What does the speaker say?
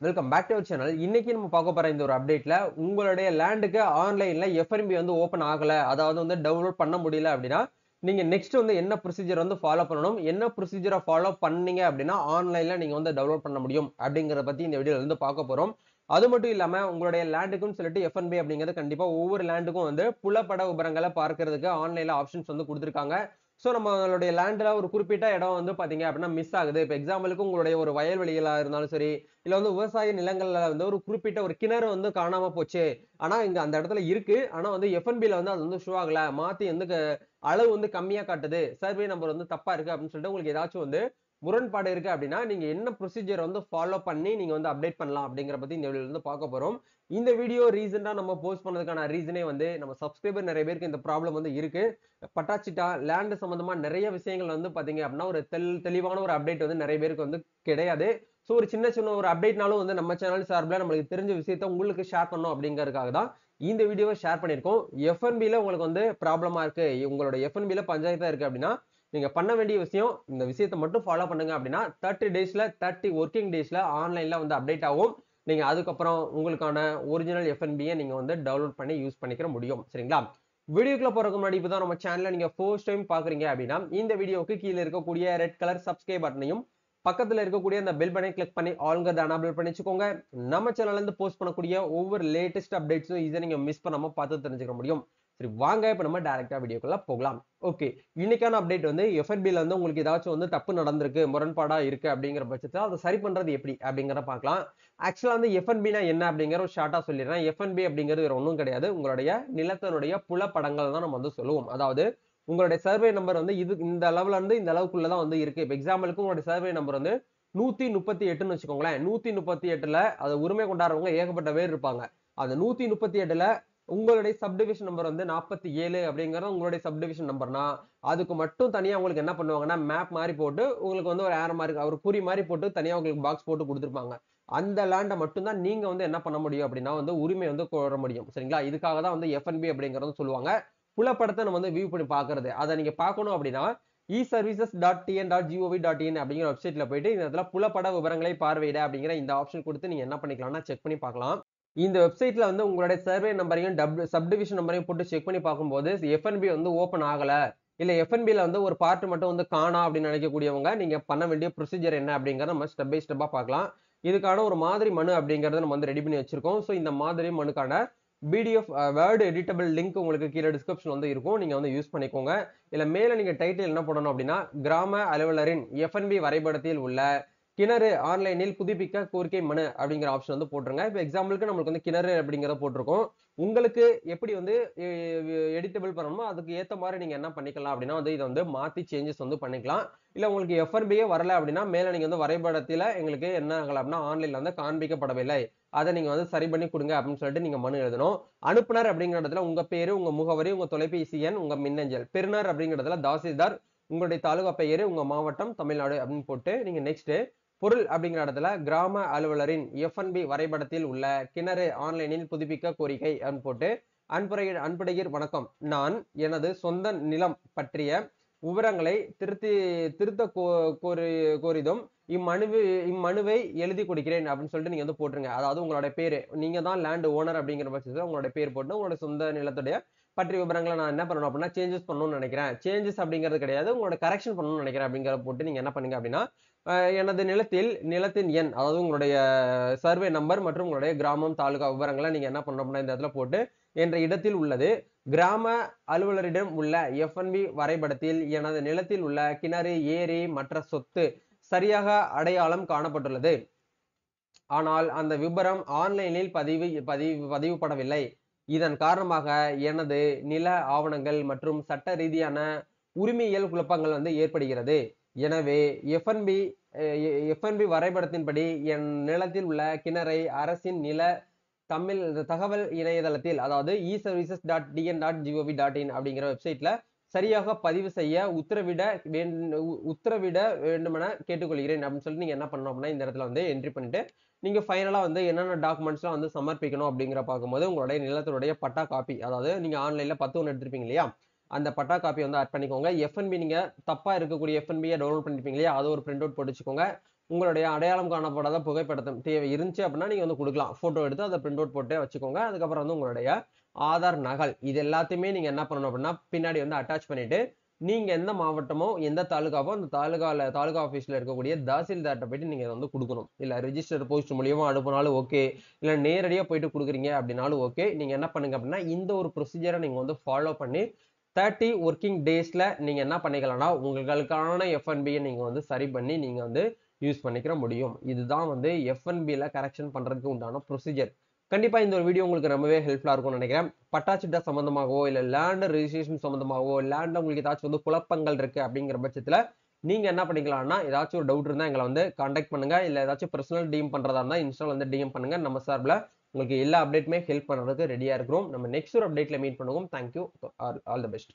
Welcome back to our channel. இன்னைக்கு நம்ம பார்க்க போற இந்த ஒரு அப்டேட்ல உங்களுடைய லேண்டுக்கு ஆன்லைன்ல எஃப்என்பி வந்து ஓபன் ஆகல, அதாவது வந்து டவுன்லோட் பண்ண முடியல அப்படின்னா நீங்க நெக்ஸ்ட் வந்து என்ன ப்ரொசீஜர் வந்து ஃபாலோ பண்ணணும், என்ன ப்ரொசீஜரை ஃபாலோ பண்ணீங்க அப்படின்னா ஆன்லைன்ல நீங்க வந்து டவுன்லோட் பண்ண முடியும் அப்படிங்கறத பத்தி இந்த வீடியோல இருந்து பார்க்க போறோம். அது மட்டும் இல்லாம உங்களுடைய லேண்டுக்கும் சொல்லிட்டு எஃப்என்பி அப்படிங்கிறது கண்டிப்பா ஒவ்வொரு லேண்டுக்கும் வந்து புலப்பட விபரங்களை பார்க்கிறதுக்கு ஆன்லைன்ல ஆப்ஷன்ஸ் வந்து கொடுத்திருக்காங்க. சோ நம்மளுடைய லேண்ட்ல ஒரு குறிப்பிட்ட இடம் வந்து பாத்தீங்க அப்படின்னா மிஸ் ஆகுது. இப்ப எக்ஸாம்பிளுக்கு உங்களுடைய ஒரு வயல்வெளிகளா இருந்தாலும் சரி, இல்ல வந்து விவசாய நிலங்கள்ல வந்து ஒரு குறிப்பிட்ட ஒரு கிணறு வந்து காணாம போச்சு. ஆனா இங்க அந்த இடத்துல இருக்கு. ஆனா வந்து எஃப்என்பில வந்து அது வந்து ஷோ ஆகல. மாத்தி வந்து அளவு வந்து கம்மியா காட்டுது. சர்வே நம்பர் வந்து தப்பா இருக்கு அப்படின்னு சொல்லிட்டு உங்களுக்கு ஏதாச்சும் வந்து முரண்பாடு இருக்கு அப்படின்னா நீங்க என்ன ப்ரொசீஜர் வந்து ஃபாலோ பண்ணி நீங்க வந்து அப்டேட் பண்ணலாம் அப்படிங்கிற பத்தி இந்த வீடியோல இருந்து பார்க்க போறோம். இந்த வீடியோ ரீசெண்டா நம்ம போஸ்ட் பண்ணதுக்கான ரீசனே வந்து நம்ம சப்ஸ்கிரைபர் நிறைய பேருக்கு இந்த ப்ராப்ளம் வந்து இருக்கு. பட்டாச்சிட்டா லேண்ட் சம்பந்தமா நிறைய விஷயங்கள் வந்து பாத்தீங்க அப்படின்னா ஒரு தெளிவான ஒரு அப்டேட் வந்து நிறைய பேருக்கு வந்து கிடையாது. சோ ஒரு சின்ன சின்ன ஒரு அப்டேட்னாலும் வந்து நம்ம சேனல் சார்பில் நம்மளுக்கு தெரிஞ்ச விஷயத்த உங்களுக்கு ஷேர் பண்ணணும் அப்படிங்கறதுக்காக தான் இந்த வீடியோவை ஷேர் பண்ணியிருக்கோம். எஃப்என்பில உங்களுக்கு வந்து ப்ராப்ளமா இருக்கு, உங்களோட எஃப்என்பில பஞ்சாயத்தா இருக்கு அப்படின்னா நீங்க பண்ண வேண்டிய விஷயம் இந்த விஷயத்தை மட்டும் ஃபாலோ பண்ணுங்க அப்படின்னா 30 டேஸ்ல 30 ஒர்க்கிங் டேஸ்ல ஆன்லைன்ல வந்து அப்டேட் ஆகும். நீங்க அதுக்கப்புறம் உங்களுக்கான ஒரிஜினல் எஃப்என்பியை நீங்க வந்து டவுன்லோட் பண்ணி யூஸ் பண்ணிக்கிற முடியும். சரிங்களா? வீடியோக்குள்ள போறதுக்கு முன்னாடி இப்பதான் நம்ம சேனலை நீங்க ஃபர்ஸ்ட் டைம் பாக்குறீங்க அப்படின்னா இந்த வீடியோக்கு கீழே இருக்கக்கூடிய ரெட் கலர் சப்ஸ்கிரைப் பட்டனையும் பக்கத்துல இருக்கக்கூடிய அந்த பெல் பட்டனை கிளிக் பண்ணி ஆல்ங்கிறத எனேபிள் பண்ணி வச்சுக்கோங்க. நம்ம சேனல்ல இருந்து போஸ்ட் பண்ணக்கூடிய ஒவ்வொரு லேட்டஸ்ட் அப்டேட்ஸும் இதை நீங்க மிஸ் பண்ணாம பார்த்து தெரிஞ்சுக்க முடியும். சரி வாங்க இப்ப நம்ம டைரக்டா வீடியோக்குள்ள போகலாம். ஓகே, இன்னைக்கான அப்டேட் வந்து எஃப்என்பில வந்து உங்களுக்கு ஏதாச்சும் வந்து தப்பு நடந்திருக்கு, முரண்பாடா இருக்கு அப்படிங்கிற பட்சத்துல அதை சரி பண்றது எப்படி அப்படிங்கறத பார்க்கலாம். ஆக்சுவலா வந்து எஃப்என்பினா என்ன அப்படிங்கிற ஒரு ஷார்ட்டா சொல்லிடுறேன். எஃப்என்பி அப்படிங்கிறது வேற ஒன்றும் கிடையாது, உங்களுடைய நிலத்தினுடைய புலப்படங்கள் தான் நம்ம வந்து சொல்லுவோம். அதாவது உங்களுடைய சர்வே நம்பர் வந்து இது இந்த அளவுல இருந்து இந்த அளவுக்குள்ளதான் வந்து இருக்கு. இப்ப எக்ஸாம்பிளுக்கு உங்களுடைய சர்வே நம்பர் வந்து 138ன்னு வச்சுக்கோங்களேன். 138ல அது உரிமை கொண்டாடுறவங்க ஏகப்பட்ட பேர் இருப்பாங்க. அந்த 138ல உங்களுடைய சப்டிவிஷன் நம்பர் வந்து 47 அப்படிங்கறது உங்களுடைய சப்டிவிஷன் நம்பர்னா அதுக்கு மட்டும் தனியா உங்களுக்கு என்ன பண்ணுவாங்கன்னா மேப் மாதிரி போட்டு உங்களுக்கு வந்து ஒரு ஏரோ மாதிரி ஒரு குறி மாதிரி போட்டு தனியா உங்களுக்கு பாக்ஸ் போட்டு கொடுத்துருப்பாங்க. அந்த லேண்டை மட்டும்தான் நீங்க வந்து என்ன பண்ண முடியும் அப்படின்னா வந்து உரிமை வந்து கோர முடியும். சரிங்களா? இதுக்காக தான் வந்து எஃப்என்பி அப்படிங்கறது சொல்லுவாங்க. புலப்படத்தை நம்ம வந்து வியூ பண்ணி பாக்குறது. அதை நீங்க பார்க்கணும் அப்படின்னா eservices.tn.gov.in அப்படிங்கிற வெப்சைட்ல போயிட்டு இந்த இடத்துல புலப்பட விவரங்களை பார்வையிட அப்படிங்கிற இந்த ஆப்ஷன் கொடுத்து நீங்க என்ன பண்ணிக்கலாம்னா செக் பண்ணி பார்க்கலாம். இந்த வெப்சைட்ல வந்து உங்களுடைய சர்வே நம்பரையும் சப்டிவிஷன் நம்பரையும் போட்டு செக் பண்ணி பார்க்கும்போது எஃப்என்பி வந்து ஓபன் ஆகல, இல்ல எஃப்என்பில வந்து ஒரு பார்ட் மட்டும் வந்து காணா அப்படின்னு நினைக்கக்கூடியவங்க நீங்க பண்ண வேண்டிய ப்ரொசீஜர் என்ன அப்படிங்கறத நம்ம ஸ்டெப் பை ஸ்டெப்பா பார்க்கலாம். இதுக்கான ஒரு மாதிரி மனு அப்படிங்கறத நம்ம வந்து ரெடி பண்ணி வச்சிருக்கோம். சோ இந்த மாதிரி மனுக்கான பிடிஎஃப் வேர்டு எடிட்டபிள் லிங்க் உங்களுக்கு கீழே டிஸ்கிரிப்ஷன் வந்து இருக்கும், நீங்க வந்து யூஸ் பண்ணிக்கோங்க. இல்ல மேல நீங்க டைட்டில் என்ன போடணும் அப்படின்னா கிராம அலுவலரின் எஃப்என்பி வரைபடத்தில் உள்ள கிணறு ஆன்லைனில் புதுப்பிக்க கோரிக்கை மனு அப்படிங்கிற ஆப்ஷன் வந்து போட்டுருங்க. இப்போ எக்ஸாம்பிளுக்கு நம்மளுக்கு வந்து கிணறு அப்படிங்கிறத போட்டிருக்கோம். உங்களுக்கு எப்படி வந்து எடிட்டபிள் பண்ணணுமோ அதுக்கு ஏத்த மாதிரி நீங்க என்ன பண்ணிக்கலாம் அப்படின்னா வந்து இதை வந்து மாத்தி சேஞ்சஸ் வந்து பண்ணிக்கலாம். இல்ல உங்களுக்கு எஃப்என்பியே வரல அப்படின்னா மேல நீங்க வந்து வரைபடத்துல எங்களுக்கு என்ன ஆகல அப்படின்னா ஆன்லைன்ல வந்து காண்பிக்கப்படவில்லை, அதை நீங்க வந்து சரி பண்ணி கொடுங்க அப்படின்னு சொல்லிட்டு நீங்க மனு எழுதணும். அனுப்புனர் அப்படிங்கிற இடத்துல உங்க பேரு, உங்க முகவரி, உங்க தொலைபேசி எண், உங்க மின்னஞ்சல். பெறுநர் அப்படிங்கிறதுல தாசில்தார், உங்களுடைய தாலுகா பெயரு, உங்க மாவட்டம் தமிழ்நாடு அப்படின்னு போட்டு நீங்க நெக்ஸ்ட் பொருள் அப்படிங்கிற இடத்துல கிராம அலுவலரின் எஃப்என்பி வரைபடத்தில் உள்ள கிணறு ஆன்லைனில் புதுப்பிக்க கோரிக்கை அப்படின்னு போட்டு அன்புடையீர் வணக்கம், நான் எனது சொந்த நிலம் பற்றிய விவரங்களை திருத்த கோரிதும் இம்மனுவை எழுதி கொடுக்கிறேன் அப்படின்னு சொல்லிட்டு நீங்க வந்து போட்டுருங்க. அதாவது உங்களுடைய பேரு, நீங்க தான் லேண்ட் ஓனர் அப்படிங்கிற பட்சத்தில் உங்களுடைய பேர் போட்டு உங்களுடைய சொந்த நிலத்துடைய பற்றிய விவரங்களை நான் என்ன பண்ணணும் அப்படின்னா சேஞ்சஸ் பண்ணணும்னு நினைக்கிறேன். சேஞ்சஸ் அப்படிங்கிறது கிடையாது, உங்களோட கரெக்ஷன் பண்ணணும்னு நினைக்கிறேன் அப்படிங்கிற போட்டு நீங்க என்ன பண்ணுங்க அப்படின்னா எனது நிலத்தின் எண், அதாவது உங்களுடைய சர்வே நம்பர் மற்றும் உங்களுடைய கிராமம் தாலுகா விவரங்களை நீங்க என்ன பண்ணணும் அப்படின்னா இந்த இடத்துல போட்டு என்ற இடத்தில் உள்ளது கிராம அலுவலரிடம் உள்ள எஃப்என்பி வரைபடத்தில் எனது நிலத்தில் உள்ள கிணறு, ஏரி மற்ற சொத்து சரியாக அடையாளம் காணப்பட்டுள்ளது. ஆனால் அந்த விபரம் ஆன்லைனில் பதிவுபடவில்லை. இதன் காரணமாக எனது நில ஆவணங்கள் மற்றும் சட்ட ரீதியான உரிமையியல் குழப்பங்கள் வந்து ஏற்படுகிறது. எனவே எஃப்என்பி வரைபடத்தின்படி என் நிலத்தில் உள்ள கிணறை அரசின் நில தகவல் இணையதளத்தில், அதாவது eservices.tn.gov.in அப்படிங்கிற வெப்சைட்ல சரியாக பதிவு செய்ய உத்தரவிட வேண்டுமென கேட்டுக்கொள்கிறேன் அப்படின்னு சொல்லிட்டு நீங்க என்ன பண்ணணும் அப்படின்னா இந்த இடத்துல வந்து என்ட்ரி பண்ணிட்டு நீங்க ஃபைனலா வந்து என்னென்ன டாக்குமெண்ட்ஸ்லாம் வந்து சமர்ப்பிக்கணும் அப்படிங்கிற பார்க்கும்போது உங்களுடைய நிலத்தினுடைய பட்டா காப்பி, அதாவது நீங்க ஆன்லைன்ல 10 ஒன்று எடுத்திருப்பீங்க இல்லையா, அந்த பட்டா காப்பி வந்து ஆட் பண்ணிக்கோங்க. எஃப்என்பி நீங்க தப்பா இருக்கக்கூடிய எஃப்என்பியை டவுன்லோட் பண்ணிருப்பீங்க இல்லையா, அதை ஒரு பிரிண்ட் அவுட் போட்டு வச்சுக்கோங்க. உங்களுடைய அடையாளம் காணப்படாத புகைப்படத்தை தேவை இருந்துச்சு அப்படின்னா நீங்க வந்து கொடுக்கலாம். போட்டோ எடுத்து அதை பிரிண்ட் அவுட் போட்டு வச்சுக்கோங்க. அதுக்கப்புறம் வந்து உங்களுடைய ஆதார் நகல் இது எல்லாத்தையுமே நீங்க என்ன பண்ணணும் அப்படின்னா பின்னாடி வந்து அட்டாச் பண்ணிட்டு நீங்க எந்த மாவட்டமோ எந்த தாலுகாவோ அந்த தாலுகா ஆபீஸ்ல இருக்கக்கூடிய தாசில்தார்ட்ட போயிட்டு நீங்க வந்து கொடுக்கணும். இல்ல ரெஜிஸ்டர் போஸ்ட் மூலியமா அனுப்புனாலும் ஓகே, இல்ல நேரடியா போயிட்டு கொடுக்குறீங்க அப்படின்னாலும் ஓகே. நீங்க என்ன பண்ணுங்க அப்படின்னா இந்த ஒரு ப்ரொசீஜரை நீங்க வந்து ஃபாலோ பண்ணி 30 ஒர்க்கிங் டேஸ்ல நீங்க என்ன பண்ணிக்கலாம்னா உங்களுக்கான எஃப்என்பியை நீங்க வந்து சரி பண்ணி நீங்க வந்து யூஸ் பண்ணிக்கிற முடியும். இதுதான் வந்து எஃப்என்பில கரெக்ஷன் பண்றதுக்கு உண்டான ப்ரொசீஜர். கண்டிப்பா இந்த ஒரு வீடியோ உங்களுக்கு ரொம்பவே ஹெல்ப்ஃபுல்லா இருக்கும்னு நினைக்கிறேன். பட்டாச்சிட்டா சம்பந்தமாகவோ இல்ல லேண்ட் ரெஜிஸ்ட்ரேஷன் சம்பந்தமாகவோ லேண்ட்ல உங்களுக்கு ஏதாச்சும் வந்து குழப்பங்கள் இருக்கு அப்படிங்கிற பட்சத்துல நீங்க என்ன பண்ணிக்கலாம்னா ஏதாச்சும் ஒரு டவுட் இருந்தா எங்களை வந்து கான்டாக்ட் பண்ணுங்க. இல்ல ஏதாச்சும் பர்சனல் டிஎம் பண்றதா இருந்தா இன்ஸ்டால வந்து டிஎம் பண்ணுங்க. நம்ம சார்பில் உங்களுக்கு எல்லா அப்டேட்டுமே ஹெல்ப் பண்றதுக்கு ரெடியா இருக்கிறோம். நம்ம நெக்ஸ்ட் ஒரு அப்டேட்ல மீட் பண்ணுவோம். தேங்க்யூ. All the best.